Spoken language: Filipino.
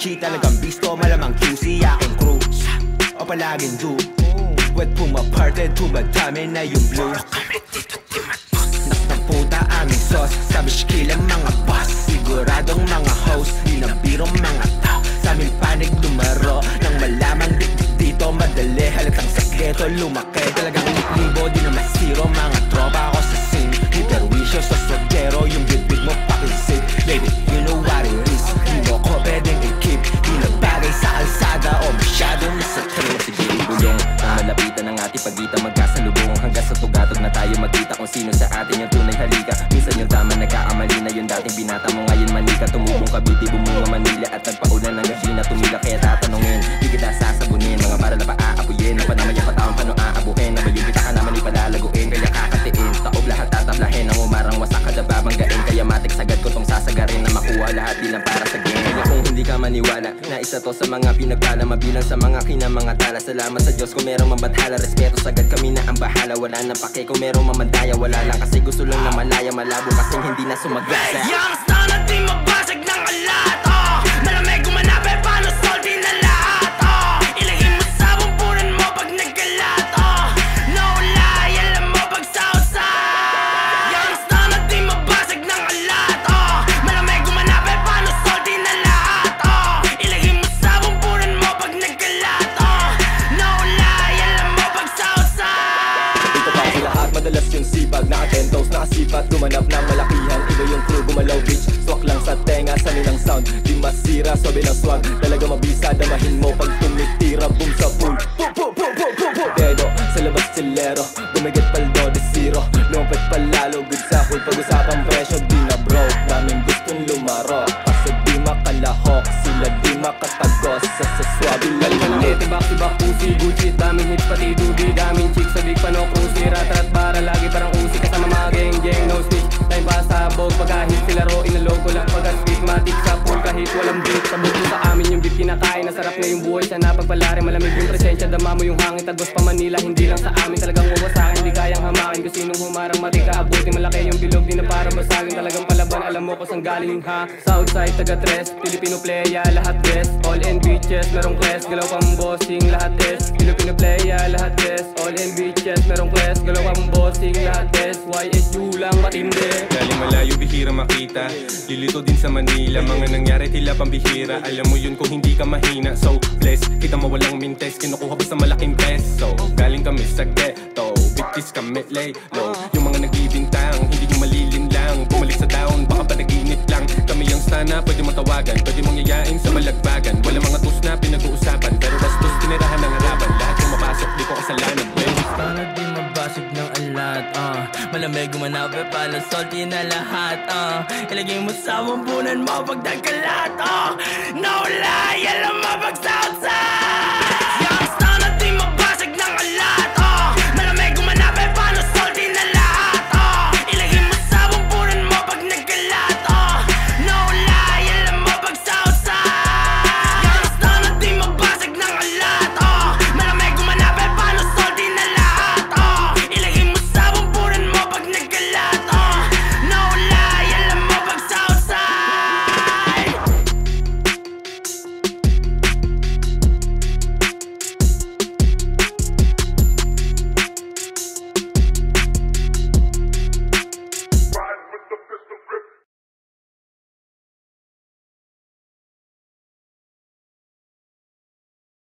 Gucci, talagang bisto, malamang QC, aking crew. O palaging do wet pumaparted, tubad dami na yung blue. Kami dito di matos, naktamputa aming sauce. Sabi shkilang mga boss, siguradong mga host. Di na birong mga tao, sa aming panig lumaro. Nang malamang dito madali, halatang sekreto lumaki. Talagang libo, di na masiro, mga tropa ako sa scene. Hiperwisyo sa swagero, yung bibig mo pakisid. Baby, you know what it is, di mo ko pwedeng i-keep. Di na bagay sa kalsada o masyadong nasa trip. Sige ibulong, malapitan ng ating pagitan, magkasalubong hanggang sa tugatog na tayo magkita kung sino sa atin yung tunay halika. Minsan yung tama nagkaamali na yung dating binata mo, ngayon manika. Tumubong Cavite, bumunga Manila at nagpaulan ng gabi na tumila. Kaya tatanungin, di kita sasagunin, mga para na paaapuyin. Ang panamay ang pataong paano aabuhin, na yung kita ka naman ipalalaguin. Kaya kakatiin, taob lahat tatablahin, ang umarang wasak kada babanggain. Kaya matik sagad ko tong sasagarin, na makuha lahat di lang para sa game. Kaya kung hindi ka maniwala, na isa to sa mga pinagpala, mabilang sa mga kinamanga tala. Salamat sa Diyos kung merong mabathala, respeto sagad kami na ang bahala. Wala nang pake kung merong mamandaya, wala lang kasi gusto lang na malaya. Malabo kasing hindi na sumagasa. Yang star na di mabasag ng alat, oh. Malamig gumanap eh, paano salty na lahat, oh. Ilagay mo sa bumbunan mo pag nagkalat, oh. No lie, alam mo pag sausa. Yang star na di mabasag ng alat, oh. Malamig gumanap eh, paano salty na lahat, oh. Ilagay mo sa bumbunan mo pag nagkalat, oh. No lie, alam mo pag sausa. Dito pa sa lahat, madalas yung sipag, naka-10 nakasipat, gumanap ng malakihan. Iba yung crew, gumalaw bitch, swak lang sa tenga, sanay ng sound. Di masira, sobe ng swag, talaga mabisa, damahin mo pag tumitira, boom sa pool. Dedo, sa labas silero, gumigat paldo de zero. Lumpet palalo, good sa pool, pag-usapang presyo, di na broke. Daming gustong lumaro, kaso di makalahok, sila di makatagos sa saswabi lalmali. Tibak-tibak pusi, Gucci, daming hits pati dubi, daming chicks sa big pano cruise. Rat-rat bara, lagi parang usi, kasama mga geng-geng, no snitch. Time pasabog, pagkahit sila ro, inaloko lang pag-aspeak, matik sa pool kahit walang beat. Sabog ko sa amin yung beat kinakain, nasarap na yung buhay, sana pagpalari. Malamig yung presensya, dama mo yung hangin, tagos pa Manila, hindi lang sa amin. Talagang wawasakin, di kayang hamakin, kung sinong humarang matika, abutin malaki yung bilog, di na para masagin. Talagang palaban, alam mo ko sang galing ha. Southside, taga-tres, Filipino playa, lahat best. All in beaches, merong quest, galaw pang bossing, lahat test. Filipino playa, lahat best. All in beaches, merong quest, galaw pang bossing, lahat test. YSU lang matindi. Galing malayo, bihira makita, lilito din sa Manila. Mga nangyari tila pambihira, alam mo yun kung hindi ka mahina. So bless, kita mo walang mintes, kinukuha basta malaking peso. Galing kami sa ghetto, bitches kami lay low. Yung mga nagbibintang, hindi yung malilin lang. Bumalik sa down, baka panaginip lang. Kami yung sana, pwede mong tawagan, pwede mong yayain sa malagbagan. Wala mga tus na pinag-uusapan, pero bastos tinirahan ng harapan. Lahat yung mapasok, di ko kasalanan. Sana di mabasag ng alat, malamig gumanap eh, pala salty na lahat, ilagay mo sa bumbunan mo pag nagkalat, no lie, alam mo pag sausa.